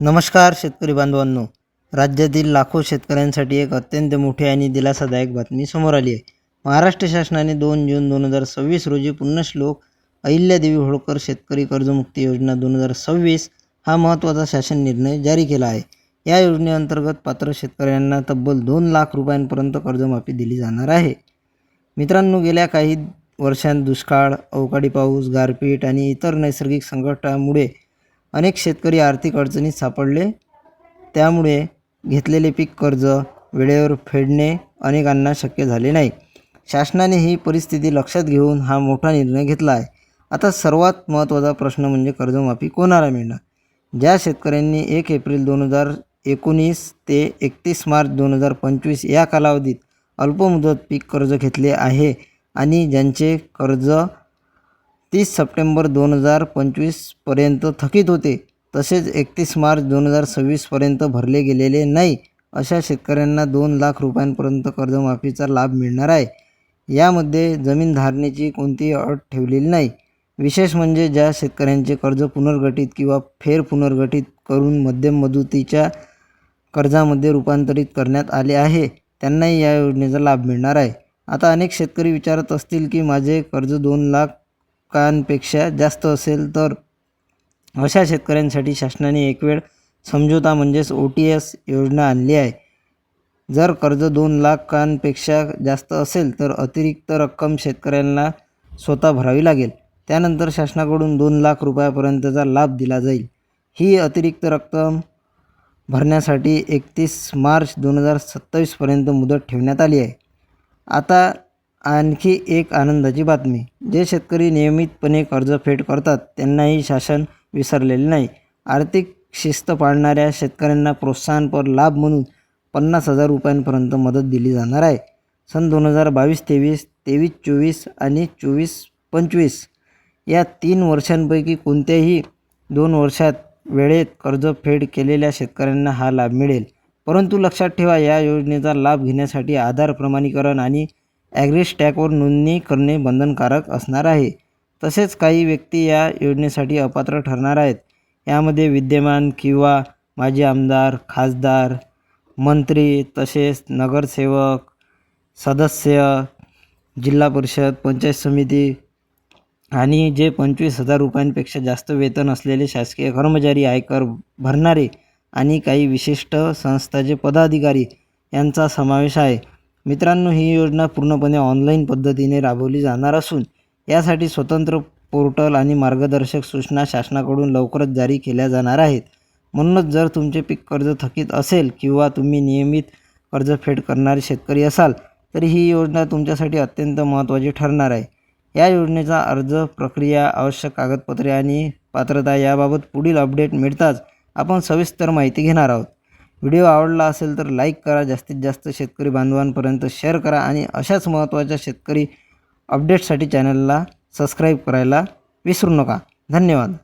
नमस्कार शेतकरी बांधवांनो. राज्यातील लाखो शेतकऱ्यांसाठी एक अत्यंत मोठी आणि दिलासादायक बातमी समोर आली आहे. महाराष्ट्र शासनाने 2 जून 2026 रोजी पुण्यश्लोक अहिल्यादेवी होळकर शेतकरी कर्जमुक्ती योजना 2026 हा महत्त्वाचा शासन निर्णय जारी केला आहे. या योजनेअंतर्गत पात्र शेतकऱ्यांना तब्बल 2 लाख रुपयांपर्यंत कर्जमाफी दिली जाणार आहे. मित्रांनो, गेल्या काही वर्षांत दुष्काळ, अवकाळी पाऊस, गारपीट आणि इतर नैसर्गिक संकटामुळे अनेक शेतकरी आर्थिक अडचणीत सापडले. त्यामुळे घेतलेले पीक कर्ज वेळेवर फेडणे अनेकांना शक्य झाले नाही. शासनाने ही परिस्थिती लक्षात घेऊन हा मोठा निर्णय घेतला आहे. आता सर्वात महत्त्वाचा प्रश्न म्हणजे कर्जमाफी कोणाला मिळणार? ज्या शेतकऱ्यांनी 1 एप्रिल 2019 ते 31 मार्च 2025 या कालावधीत अल्पमुदत पीक कर्ज घेतले आहे आणि ज्यांचे कर्ज 30 सप्टेंबर 2025 पर्यंत थकीत होते, तसेच 31 मार्च 2026 पर्यंत भरले गेलेले नाही, अशा शेतकऱ्यांना 2 लाख रुपयांपर्यंत कर्जमाफीचा लाभ मिळणार आहे. यामध्ये जमीन धारणेची कोणतीही अट ठेवलेली नाही. विशेष म्हणजे ज्या शेतकऱ्यांचे कर्ज पुनर्गठित किंवा फेर पुनर्गठित करून मध्यम मुदतीच्या कर्जामध्ये रूपांतरित करण्यात आले आहे, त्यांनाही या योजनेचा लाभ मिळणार आहे. आता अनेक शेतकरी विचारत असतील की माझे कर्ज 2 लाखांपेक्षा जास्त असेल तर? अशा शेतकऱ्यांसाठी शासनाने एकवेळ समझोता म्हणजेच OTS योजना आणली आहे. जर कर्ज 2 लाखांपेक्षा जास्त असेल तर अतिरिक्त रक्कम शेतकऱ्यांना स्वतः भरावी लागेल. त्यानंतर शासनाकडून 2 लाख रुपयापर्यंतचा लाभ दिला जाईल. ही अतिरिक्त रक्कम भरण्यासाठी 31 मार्च 2027 पर्यंत मुदत ठेवण्यात आली आहे. आता आणखी एक आनंदाची बातमी. जे शेतकरी नियमितपणे कर्जफेड करतात त्यांनाही शासन विसरलेले नाही. आर्थिक शिस्त पाळणाऱ्या शेतकऱ्यांना प्रोत्साहनपर लाभ म्हणून 50,000 रुपयांपर्यंत मदत दिली जाणार आहे. सन 2022-23, 23-24 आणि 24-25 या 3 वर्षांपैकी कोणत्याही 2 वर्षात वेळेत कर्जफेड केलेल्या शेतकऱ्यांना हा लाभ मिळेल. परंतु लक्षात ठेवा, या योजनेचा लाभ घेण्यासाठी आधार प्रमाणीकरण आणि ॲग्रीस्टॅकवर नोंदणी करणे बंधनकारक असणार आहे. तसेच काही व्यक्ती या योजनेसाठी अपात्र ठरणार आहेत. यामध्ये विद्यमान किंवा माजी आमदार, खासदार, मंत्री, तसेच नगरसेवक, सदस्य, जिल्हा परिषद, पंचायत समिती आणि जे 25,000 रुपयांपेक्षा जास्त वेतन असलेले शासकीय कर्मचारी, आयकर भरणारे आणि काही विशिष्ट संस्थांचे पदाधिकारी यांचा समावेश आहे. मित्रांनो, ही योजना पूर्णपणे ऑनलाईन पद्धतीने राबवली जाणार असून यासाठी स्वतंत्र पोर्टल आणि मार्गदर्शक सूचना शासनाकडून लवकरच जारी केल्या जाणार आहेत. म्हणूनच जर तुमचे पीक कर्ज थकीत असेल किंवा तुम्ही नियमित कर्जफेड करणारे शेतकरी असाल तर ही योजना तुमच्यासाठी अत्यंत महत्त्वाची ठरणार आहे. या योजनेचा अर्ज प्रक्रिया, आवश्यक कागदपत्रे आणि पात्रता याबाबत पुढील अपडेट मिळताच आपण सविस्तर माहिती घेणार आहोत. व्हिडिओ आवडला असेल तर लाईक करा, जास्तीत जास्त शेतकरी बांधवांपर्यंत शेअर करा आणि अशाच महत्त्वाच्या शेतकरी अपडेट्ससाठी चॅनलला सबस्क्राईब करायला विसरू नका. धन्यवाद.